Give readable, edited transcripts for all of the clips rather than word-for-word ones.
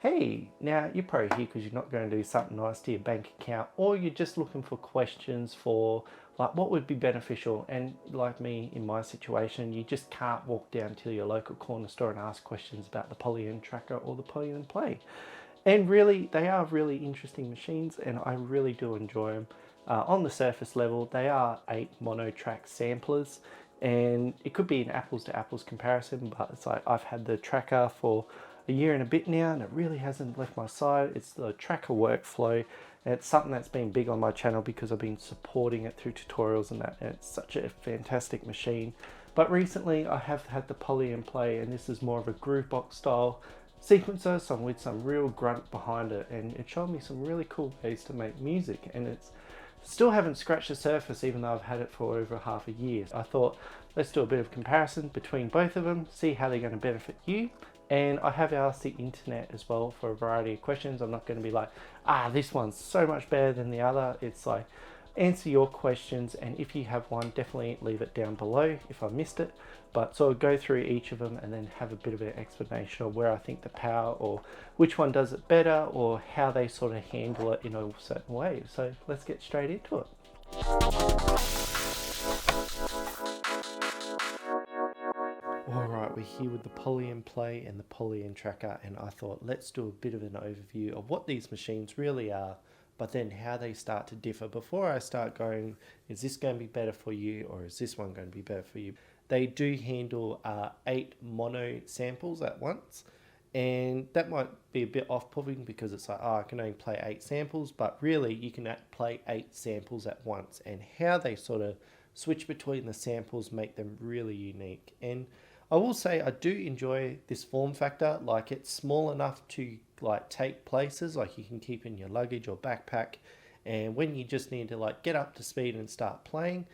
Hey, now you're probably here because you're not going to do something nice to your bank account, or you're just looking for questions for like what would be beneficial. And like me in my situation, you just can't walk down to your local corner store and ask questions about the Polyend Tracker or the Polyend Play. And really, they are really interesting machines, and I really do enjoy them. On the surface level, they are 8 mono-track samplers, and it could be an apples to apples comparison, but it's like I've had the tracker for a year and a bit now, and it really hasn't left my side. It's the tracker workflow, and it's something that's been big on my channel because I've been supporting it through tutorials and that, and it's such a fantastic machine. But recently I have had the Polyend Play, and this is more of a groovebox style sequencer, some with some real grunt behind it, and it showed me some really cool ways to make music, and it's still haven't scratched the surface even though I've had it for over half a year. I thought let's do a bit of comparison between both of them, see how they're going to benefit you. And I have asked the internet as well for a variety of questions. I'm not going to be like, this one's so much better than the other. It's like, answer your questions, and if you have one, definitely leave it down below if I missed it. But sort of go through each of them and then have a bit of an explanation of where I think the power or which one does it better or how they sort of handle it in a certain way. So let's get straight into it. Alright, we're here with the Polyend Play and the Polyend Tracker, and I thought let's do a bit of an overview of what these machines really are, but then how they start to differ before I start going, is this going to be better for you or is this one going to be better for you? They do handle 8 mono samples at once, and that might be a bit off-putting because it's like, I can only play 8 samples, but really you can play 8 samples at once, and how they sort of switch between the samples make them really unique. And I will say I do enjoy this form factor. Like, it's small enough to like take places, like you can keep in your luggage or backpack, and when you just need to like get up to speed and start playing,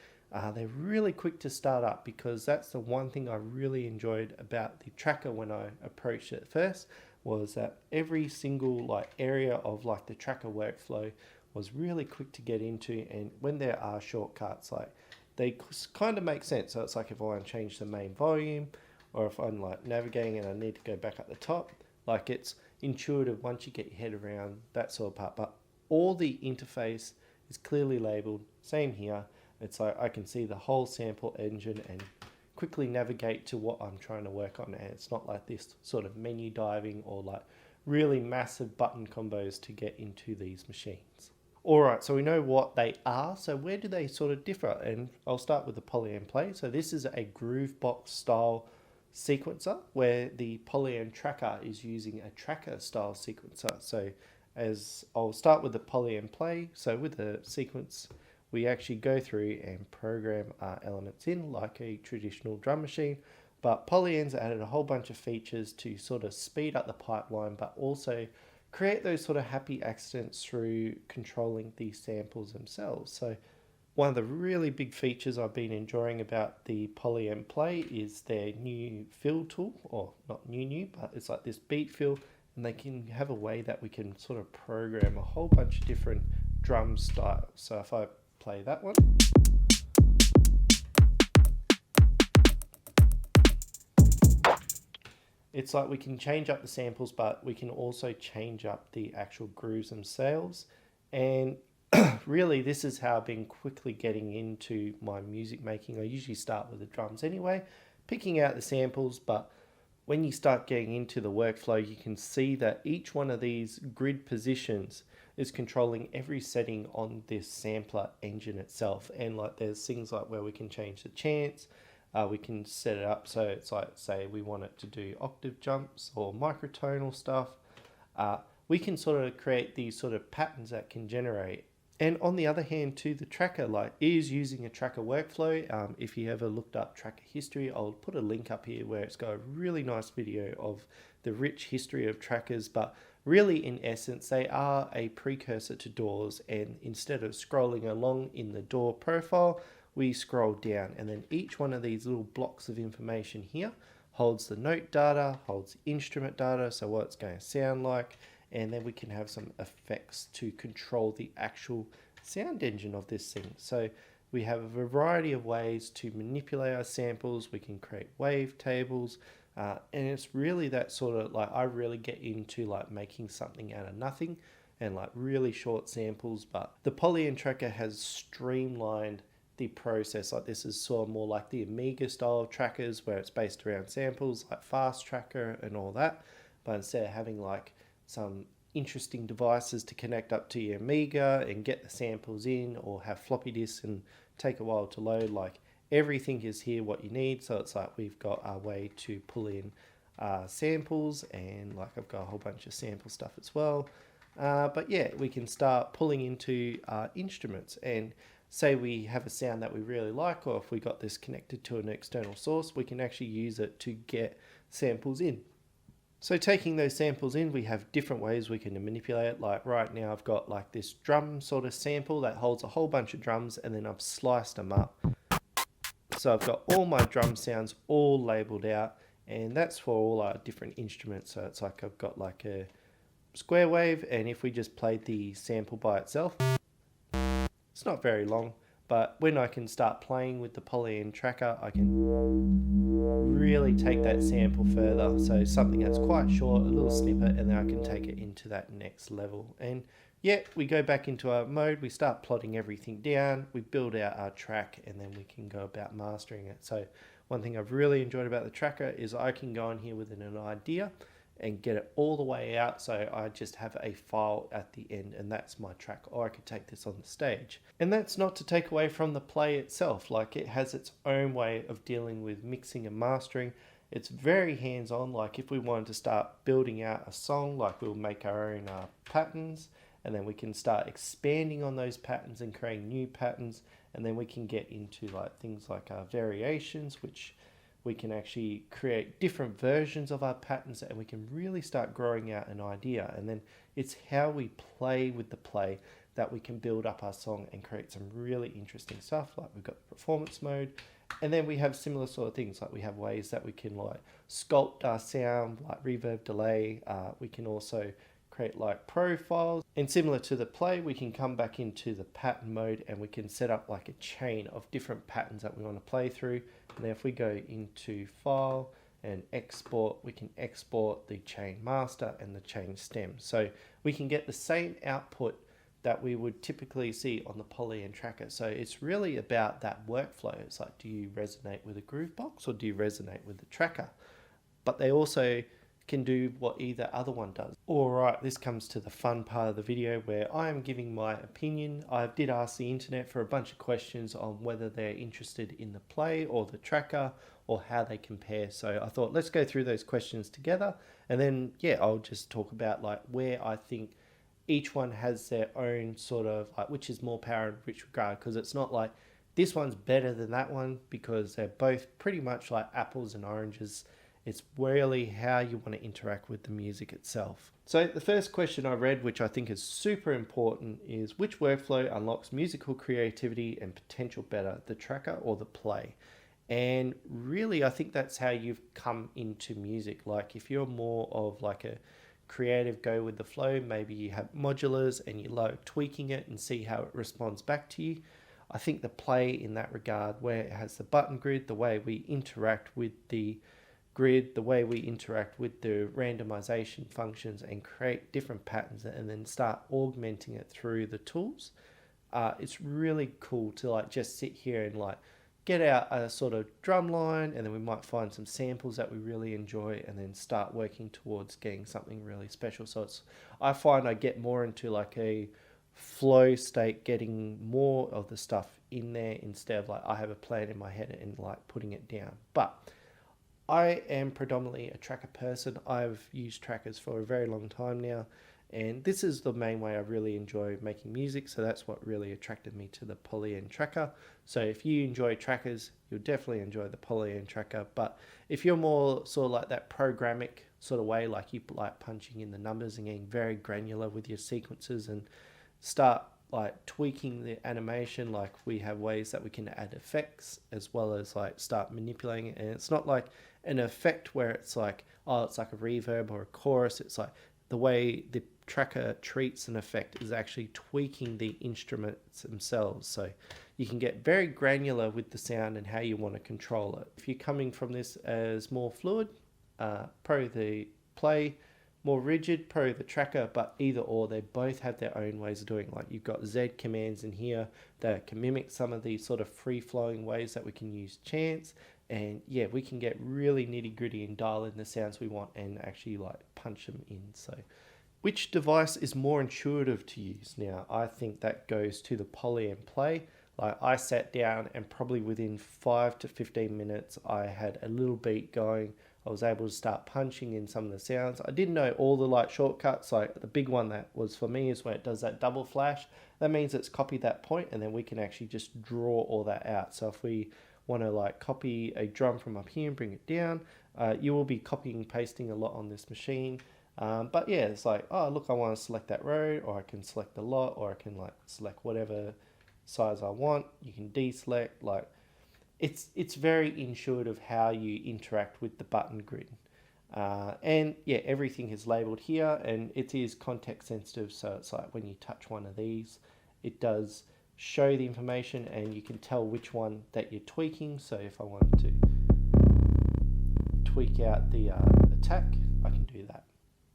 they're really quick to start up, because that's the one thing I really enjoyed about the tracker when I approached it first, was that every single like area of like the tracker workflow was really quick to get into, and when there are shortcuts, like they kind of make sense. So it's like if I want to change the main volume, or if I'm like navigating and I need to go back up the top, like it's intuitive once you get your head around that sort of part. But all the interface is clearly labeled. Same here. It's like I can see the whole sample engine and quickly navigate to what I'm trying to work on. And it's not like this sort of menu diving or like really massive button combos to get into these machines. Alright, so we know what they are, so where do they sort of differ? And I'll start with the Polyend Play. So this is a groovebox style sequencer, where the Polyend Tracker is using a tracker style sequencer. So as I'll start with the Polyend Play, so with the sequence we actually go through and program our elements in like a traditional drum machine, but Polyend's added a whole bunch of features to sort of speed up the pipeline, but also create those sort of happy accidents through controlling the samples themselves. So one of the really big features I've been enjoying about the Polyend Play is their new fill tool, or not new, but it's like this beat fill, and they can have a way that we can sort of program a whole bunch of different drum styles. So if I play that one, it's like we can change up the samples, but we can also change up the actual grooves themselves. And really, this is how I've been quickly getting into my music making. I usually start with the drums anyway, picking out the samples, but when you start getting into the workflow, you can see that each one of these grid positions is controlling every setting on this sampler engine itself. And like there's things like where we can change the chance, we can set it up so it's like, say we want it to do octave jumps or microtonal stuff. We can sort of create these sort of patterns that can generate. And on the other hand too, the tracker like is using a tracker workflow. If you ever looked up tracker history, I'll put a link up here where it's got a really nice video of the rich history of trackers. But really, in essence, they are a precursor to DAWs, and instead of scrolling along in the DAW profile, we scroll down, and then each one of these little blocks of information here holds the note data, holds instrument data, so what it's going to sound like, and then we can have some effects to control the actual sound engine of this thing. So we have a variety of ways to manipulate our samples. We can create wave tables, And it's really that sort of like, I really get into like making something out of nothing and like really short samples. But the Polyend Tracker has streamlined the process. Like this is sort of more like the Amiga style of trackers where it's based around samples like Fast Tracker and all that. But instead of having like some interesting devices to connect up to your Amiga and get the samples in, or have floppy disks and take a while to load, like everything is here what you need. So it's like we've got our way to pull in samples, and like I've got a whole bunch of sample stuff as well. But yeah, we can start pulling into instruments, and say we have a sound that we really like, or if we got this connected to an external source, we can actually use it to get samples in. So taking those samples in, we have different ways we can manipulate it. Like right now I've got like this drum sort of sample that holds a whole bunch of drums, and then I've sliced them up. So I've got all my drum sounds all labeled out, and that's for all our different instruments. So it's like I've got like a square wave, and if we just played the sample by itself, it's not very long, but when I can start playing with the Polyend Tracker, I can really take that sample further. So something that's quite short, a little snippet, and then I can take it into that next level. And yeah, we go back into our mode, we start plotting everything down, we build out our track, and then we can go about mastering it. So one thing I've really enjoyed about the tracker is I can go in here with an idea and get it all the way out, so I just have a file at the end, and that's my track. Or I could take this on the stage. And that's not to take away from the play itself. Like it has its own way of dealing with mixing and mastering. It's very hands-on. Like if we wanted to start building out a song, like we'll make our own patterns, and then we can start expanding on those patterns and creating new patterns, and then we can get into like things like variations, which we can actually create different versions of our patterns, and we can really start growing out an idea. And then it's how we play with the play that we can build up our song and create some really interesting stuff. Like we've got the performance mode, and then we have similar sort of things. Like we have ways that we can like sculpt our sound, like reverb, delay. We can also create like profiles, and similar to the play, we can come back into the pattern mode, and we can set up like a chain of different patterns that we want to play through. And then if we go into file and export, we can export the chain master and the chain stem. So we can get the same output that we would typically see on the Polyend Tracker. So it's really about that workflow. It's like, do you resonate with a groove box, or do you resonate with the tracker? But they also can do what either other one does. Alright, this comes to the fun part of the video where I am giving my opinion. I did ask the internet for a bunch of questions on whether they're interested in the play or the tracker, or how they compare. So I thought, let's go through those questions together, and then yeah, I'll just talk about like where I think each one has their own sort of like which is more power in which regard, because it's not like this one's better than that one, because they're both pretty much like apples and oranges. It's really how you want to interact with the music itself. So the first question I read, which I think is super important, is which workflow unlocks musical creativity and potential better, the tracker or the play? And really, I think that's how you've come into music. Like if you're more of like a creative go with the flow, maybe you have modulars and you like tweaking it and see how it responds back to you. I think the play in that regard, where it has the button grid, the way we interact with the grid, the way we interact with the randomization functions and create different patterns and then start augmenting it through the tools. It's really cool to like just sit here and like get out a sort of drum line, and then we might find some samples that we really enjoy, and then start working towards getting something really special. So it's, I find I get more into like a flow state, getting more of the stuff in there instead of like I have a plan in my head and like putting it down. But I am predominantly a tracker person. I've used trackers for a very long time now, and this is the main way I really enjoy making music. So that's what really attracted me to the Polyend Tracker. So if you enjoy trackers, you'll definitely enjoy the Polyend Tracker. But if you're more sort of like that programmatic sort of way, like you like punching in the numbers and getting very granular with your sequences and start like tweaking the animation, like we have ways that we can add effects as well as like start manipulating it. And it's not like an effect where it's like, oh, it's like a reverb or a chorus. It's like the way the tracker treats an effect is actually tweaking the instruments themselves. So you can get very granular with the sound and how you want to control it. If you're coming from this as more fluid, Pro the play, more rigid, Pro the tracker, but either or, they both have their own ways of doing. Like you've got Z commands in here that can mimic some of these sort of free-flowing ways that we can use chants. And yeah, we can get really nitty-gritty and dial in the sounds we want and actually like punch them in. So which device is more intuitive to use? Now, I think that goes to the Polyend Play. Like I sat down and probably within 5 to 15 minutes, I had a little beat going. I was able to start punching in some of the sounds. I didn't know all the like shortcuts. Like the big one that was for me is when it does that double flash. That means it's copied that point and then we can actually just draw all that out. So if we want to like copy a drum from up here and bring it down, you will be copying and pasting a lot on this machine. But yeah, it's like, oh look, I want to select that row, or I can select the lot, or I can like select whatever size I want. You can deselect. Like it's very intuitive how you interact with the button grid. And yeah, everything is labeled here and it is context sensitive. So it's like when you touch one of these, it does show the information and you can tell which one that you're tweaking. So if I wanted to tweak out the attack, I can do that.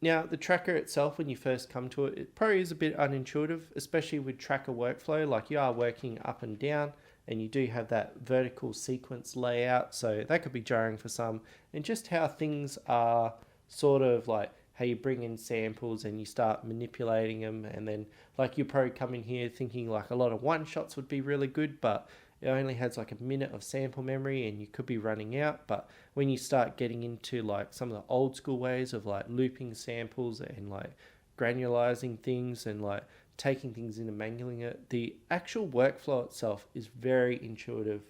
Now the tracker itself, when you first come to it, it probably is a bit unintuitive, especially with tracker workflow. Like you are working up and down and you do have that vertical sequence layout, so that could be jarring for some. And just how things are sort of like how you bring in samples and you start manipulating them, and then like you probably come in here thinking like a lot of one shots would be really good, but it only has like a minute of sample memory and you could be running out. But when you start getting into like some of the old school ways of like looping samples and like granularizing things and like taking things in and mangling it, the actual workflow itself is very intuitive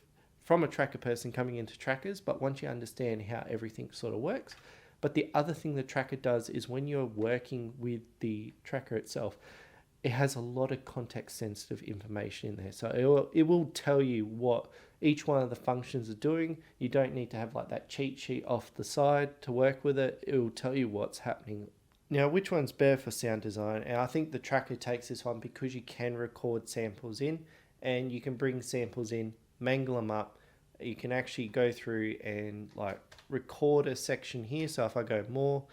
from a tracker person coming into trackers. But once you understand how everything sort of works. But the other thing the tracker does is when you're working with the tracker itself, it has a lot of context sensitive information in there. So it will tell you what each one of the functions are doing. You don't need to have like that cheat sheet off the side to work with it. It will tell you what's happening. Now, which one's better for sound design? And I think the tracker takes this one because you can record samples in and you can bring samples in, mangle them up. You can actually go through and like record a section here. So if I go more,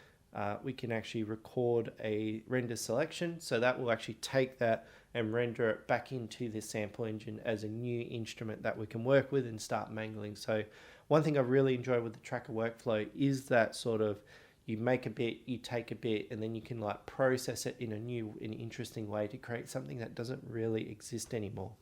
we can actually record a render selection. So that will actually take that and render it back into the sample engine as a new instrument that we can work with and start mangling. So one thing I really enjoy with the tracker workflow is that sort of you make a bit, you take a bit, and then you can like process it in a new and interesting way to create something that doesn't really exist anymore.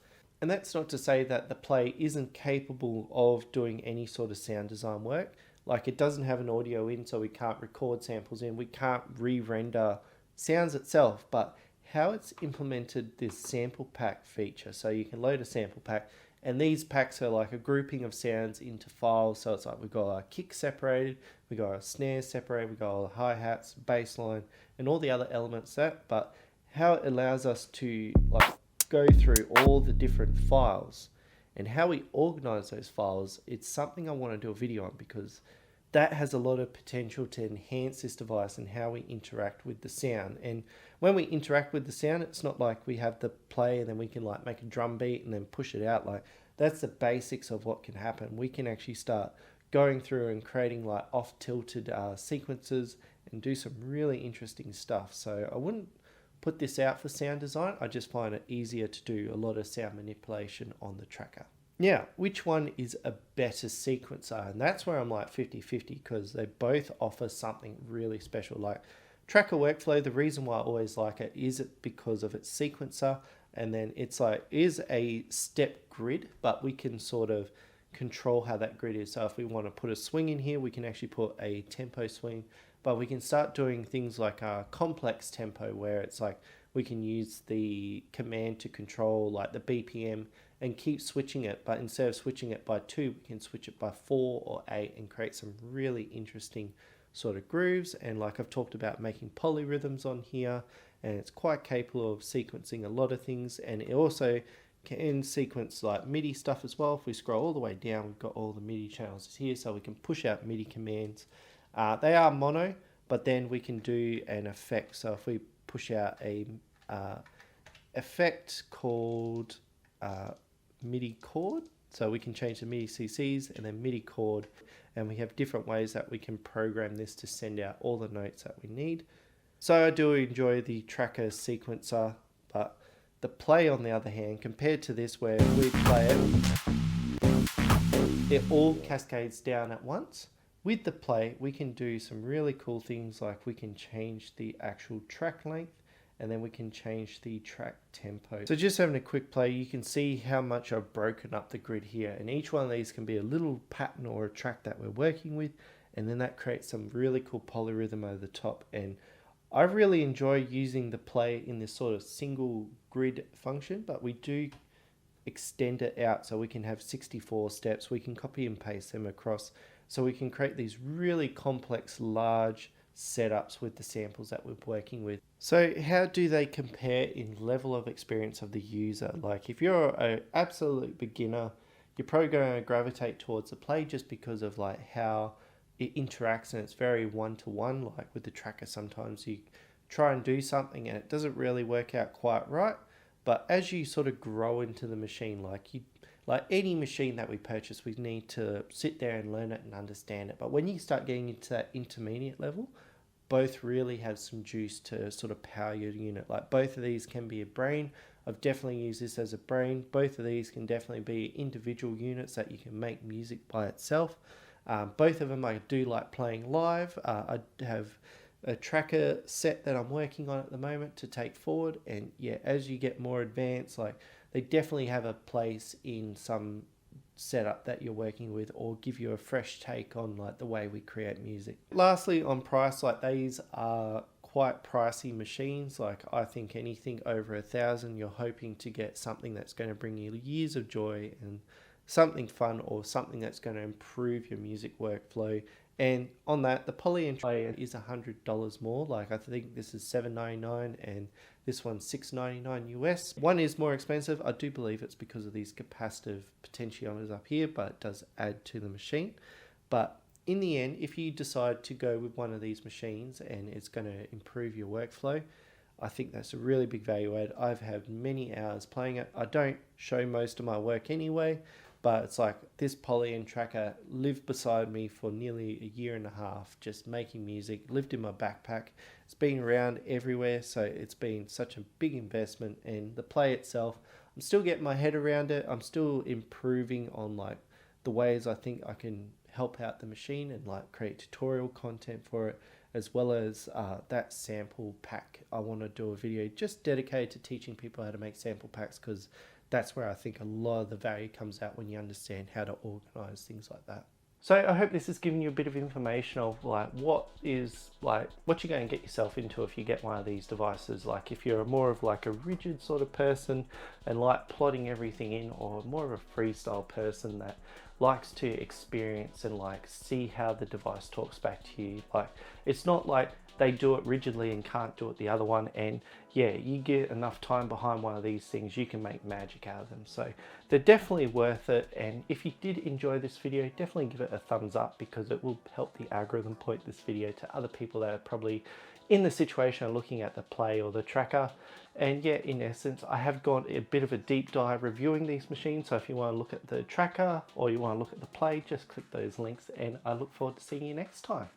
And that's not to say that the play isn't capable of doing any sort of sound design work. Like it doesn't have an audio in, so we can't record samples in. We can't re-render sounds itself, but how it's implemented this sample pack feature. So you can load a sample pack, and these packs are like a grouping of sounds into files. So it's like we've got our kick separated, we've got our snares separated, we've got all the hi-hats, bass line, and all the other elements that, but how it allows us to like go through all the different files and how we organize those files, it's something I want to do a video on because that has a lot of potential to enhance this device and how we interact with the sound. And when we interact with the sound, it's not like we have the play and then we can like make a drum beat and then push it out. Like that's the basics of what can happen. We can actually start going through and creating like off-tilted sequences and do some really interesting stuff. So I wouldn't put this out for sound design. I just find it easier to do a lot of sound manipulation on the tracker. Now, which one is a better sequencer? And that's where I'm like 50-50 because they both offer something really special. Like tracker workflow, the reason why I always like it is because of its sequencer. And then it's like, is a step grid, but we can sort of control how that grid is. So if we want to put a swing in here, we can actually put a tempo swing. But we can start doing things like a complex tempo where it's like we can use the command to control like the BPM and keep switching it. But instead of switching it by 2, we can switch it by 4 or 8 and create some really interesting sort of grooves. And like I've talked about making polyrhythms on here, and it's quite capable of sequencing a lot of things. And it also can sequence like MIDI stuff as well. If we scroll all the way down, we've got all the MIDI channels here, so we can push out MIDI commands. They are mono, but then we can do an effect. So if we push out a effect called MIDI chord, so we can change the MIDI CCs and then MIDI chord, and we have different ways that we can program this to send out all the notes that we need. So I do enjoy the tracker sequencer, but the play on the other hand, compared to this where we play it all cascades down at once. With the play, we can do some really cool things, like we can change the actual track length, and then we can change the track tempo. So just having a quick play, you can see how much I've broken up the grid here, and each one of these can be a little pattern or a track that we're working with, and then that creates some really cool polyrhythm over the top. And I really enjoy using the play in this sort of single grid function, but we do extend it out so we can have 64 steps. We can copy and paste them across, so we can create these really complex, large setups with the samples that we're working with. So how do they compare in level of experience of the user? Like if you're an absolute beginner, you're probably going to gravitate towards the play just because of like how it interacts, and it's very one-to-one. Like with the tracker, sometimes you try and do something and it doesn't really work out quite right. But as you sort of grow into the machine, like any machine that we purchase, we need to sit there and learn it and understand it. But when you start getting into that intermediate level, both really have some juice to sort of power your unit. Like both of these can be a brain. I've definitely used this as a brain. Both of these can definitely be individual units that you can make music by itself. Both of them I do like playing live. I have a tracker set that I'm working on at the moment to take forward, and yeah, as you get more advanced, like they definitely have a place in some setup that you're working with, or give you a fresh take on like the way we create music. Lastly, on price, like these are quite pricey machines. Like I think anything over 1,000, you're hoping to get something that's going to bring you years of joy and something fun, or something that's going to improve your music workflow. And on that, the Polyend Tracker is $100 more. Like I think this is $7.99 and this one's $6.99 US. One is more expensive. I do believe it's because of these capacitive potentiometers up here, but it does add to the machine. But in the end, if you decide to go with one of these machines and it's going to improve your workflow, I think that's a really big value add. I've had many hours playing it. I don't show most of my work anyway, but it's like this Polyend Tracker lived beside me for nearly a year and a half, just making music, lived in my backpack. It's been around everywhere, so it's been such a big investment. And the play itself, I'm still getting my head around it. I'm still improving on like the ways I think I can help out the machine and like create tutorial content for it, as well as that sample pack. I want to do a video just dedicated to teaching people how to make sample packs, because that's where I think a lot of the value comes out when you understand how to organize things like that. So I hope this has given you a bit of information of like what you're going to get yourself into if you get one of these devices. Like if you're more of like a rigid sort of person and like plotting everything in, or more of a freestyle person that likes to experience and like see how the device talks back to you. Like it's not like they do it rigidly and can't do it the other one, and yeah, you get enough time behind one of these things, you can make magic out of them. So they're definitely worth it, and if you did enjoy this video, definitely give it a thumbs up, because it will help the algorithm point this video to other people that are probably in the situation of looking at the play or the tracker. And yeah, in essence, I have gone a bit of a deep dive reviewing these machines, so if you want to look at the tracker or you want to look at the play, just click those links, and I look forward to seeing you next time.